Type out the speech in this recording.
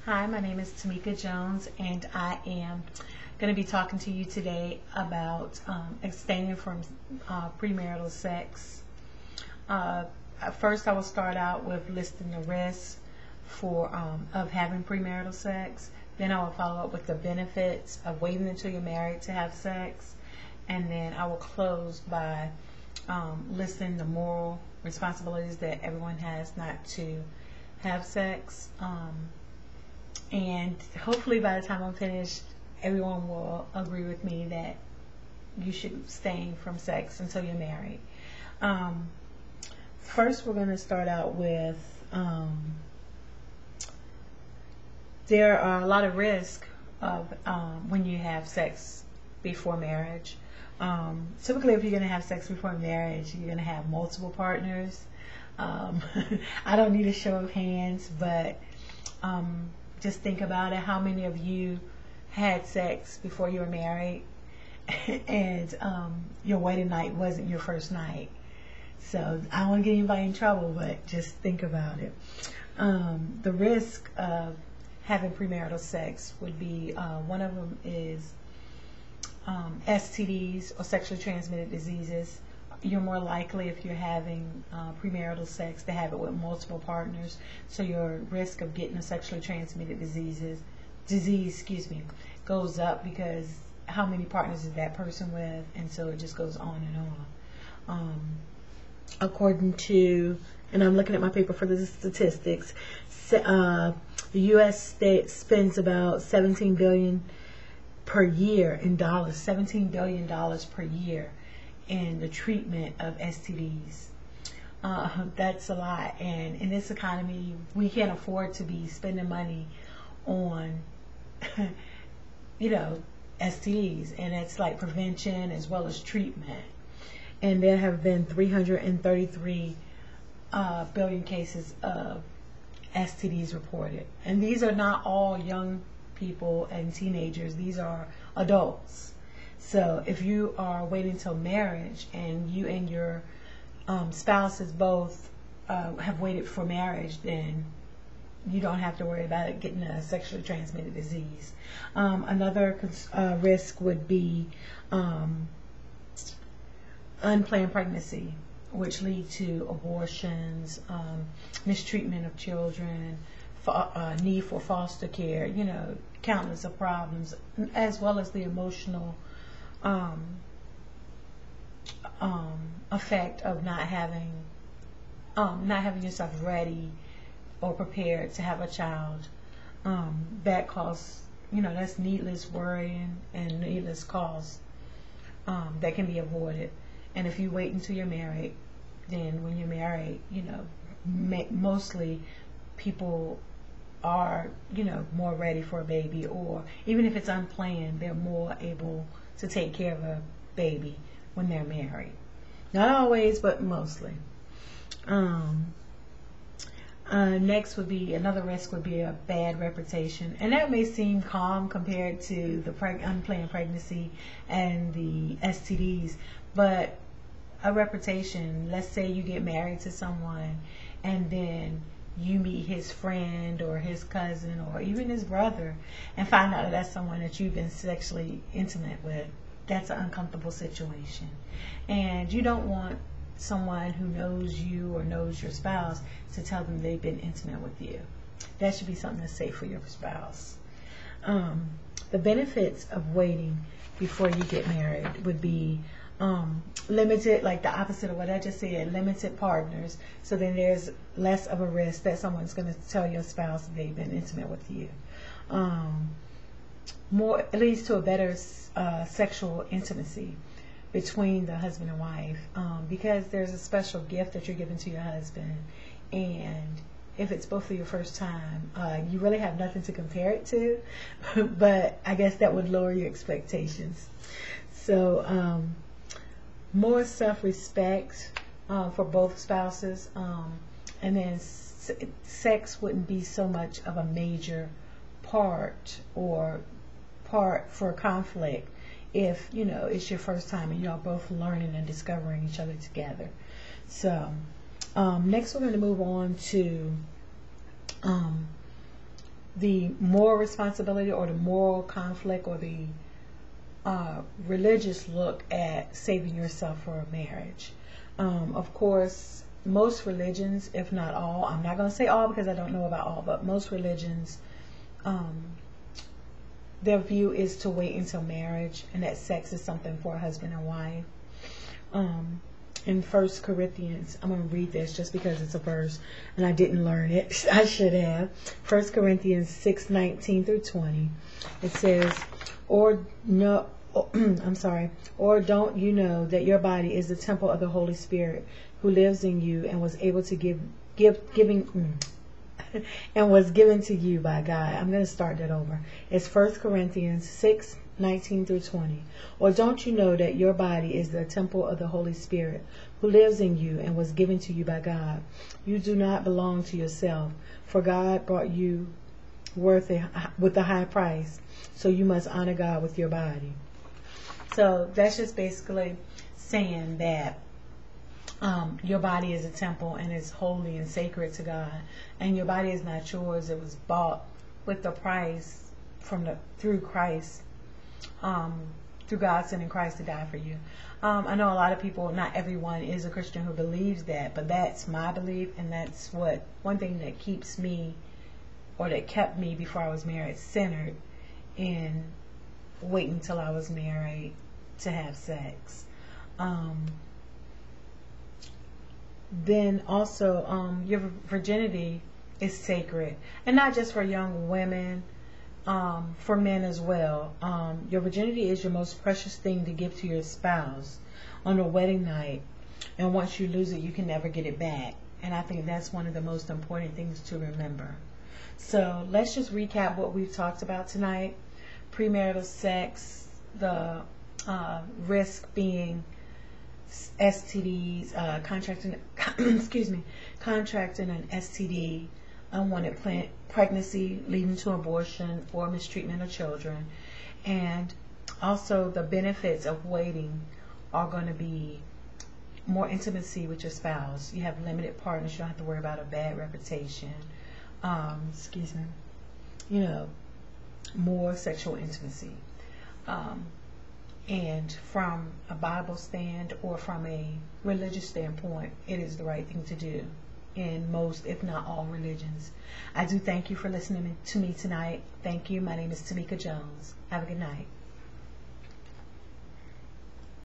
Hi, my name is Tamika Jones, and I am going to be talking to you today about abstaining from premarital sex. Uh, First, I will start out with listing the risks for of having premarital sex. Then I will follow up with the benefits of waiting until you're married to have sex, and then I will close by listing the moral responsibilities that everyone has not to have sex. And hopefully by the time I'm finished, everyone will agree with me that you should abstain from sex until you're married. Um, First, we're going to start out with there are a lot of risks of when you have sex before marriage. Typically, if you're going to have sex before marriage, you're going to have multiple partners. Um, I don't need a show of hands, but just think about it. How many of you had sex before you were married and your wedding night wasn't your first night? So I don't want to get anybody in trouble, but just think about it. The risk of having premarital sex would be one of them is STDs or sexually transmitted diseases. You're more likely if you're having premarital sex to have it with multiple partners, so your risk of getting a sexually transmitted disease, goes up because how many partners is that person with, and so it just goes on and on. According to, and I'm looking at my paper for the statistics, the U.S. state spends about $17 billion per year in dollars, $17 billion per year in the treatment of STDs. That's a lot, and in this economy, we can't afford to be spending money on, STDs, and it's like prevention as well as treatment. And there have been 333 billion cases of STDs reported, and these are not all young people and teenagers; these are adults. So if you are waiting till marriage and you and your spouses both have waited for marriage, then you don't have to worry about it getting a sexually transmitted disease. Another risk would be unplanned pregnancy, which lead to abortions, mistreatment of children, need for foster care, countless of problems, as well as the emotional effect of not having yourself ready or prepared to have a child. That causes, that's needless worrying and needless costs that can be avoided. And if you wait until you're married, then when you're married, mostly people are, more ready for a baby, or even if it's unplanned, they're more able to take care of a baby when they're married. Not always, but mostly. Next would be, another risk would be a bad reputation. And that may seem calm compared to the unplanned pregnancy and the STDs, but a reputation, let's say you get married to someone and then you meet his friend or his cousin or even his brother and find out that that's someone that you've been sexually intimate with. That's an uncomfortable situation. And you don't want someone who knows you or knows your spouse to tell them they've been intimate with you. That should be something that's safe for your spouse. The benefits of waiting before you get married would be limited, like the opposite of what I just said, limited partners. So then there's less of a risk that someone's going to tell your spouse that they've been intimate with you. It leads to a better sexual intimacy between the husband and wife, because there's a special gift that you're giving to your husband, and if it's both of your first time, you really have nothing to compare it to, but I guess that would lower your expectations. So more self-respect for both spouses, and then sex wouldn't be so much of a major part for conflict if it's your first time and y'all both learning and discovering each other together. So next we're going to move on to the moral responsibility or the moral conflict or the religious look at saving yourself for a marriage. Of course, most religions, if not all, I'm not going to say all because I don't know about all, but most religions, their view is to wait until marriage and that sex is something for a husband and wife. In 1 Corinthians, I'm going to read this just because it's a verse and I didn't learn it. I should have. 1 Corinthians 6:19 through 20. It says, or don't you know that your body is the temple of the Holy Spirit who lives in you and was able to and was given to you by God. I'm going to start that over. It's 1 Corinthians 6:19 through 20. Or don't you know that your body is the temple of the Holy Spirit who lives in you and was given to you by God? You do not belong to yourself, for God bought you with a high price. So you must honor God with your body. So that's just basically saying that your body is a temple and is holy and sacred to God, and your body is not yours. It was bought with the price through Christ, through God sending Christ to die for you. I know a lot of people, not everyone is a Christian who believes that, but that's my belief, and that's one thing that keeps me, or that kept me before I was married, centered in waiting till I was married to have sex. Then also, your virginity is sacred, and not just for young women, for men as well. Your virginity is your most precious thing to give to your spouse on a wedding night, and once you lose it, you can never get it back. And I think that's one of the most important things to remember. So let's just recap what we've talked about tonight. Premarital sex, the risk being STDs, contracting an STD, unwanted pregnancy leading to abortion or mistreatment of children. And also the benefits of waiting are going to be more intimacy with your spouse. You have limited partners. You don't have to worry about a bad reputation. More sexual intimacy. And from a Bible stand or from a religious standpoint, it is the right thing to do in most, if not all, religions. I do thank you for listening to me tonight. Thank you. My name is Tamika Jones. Have a good night.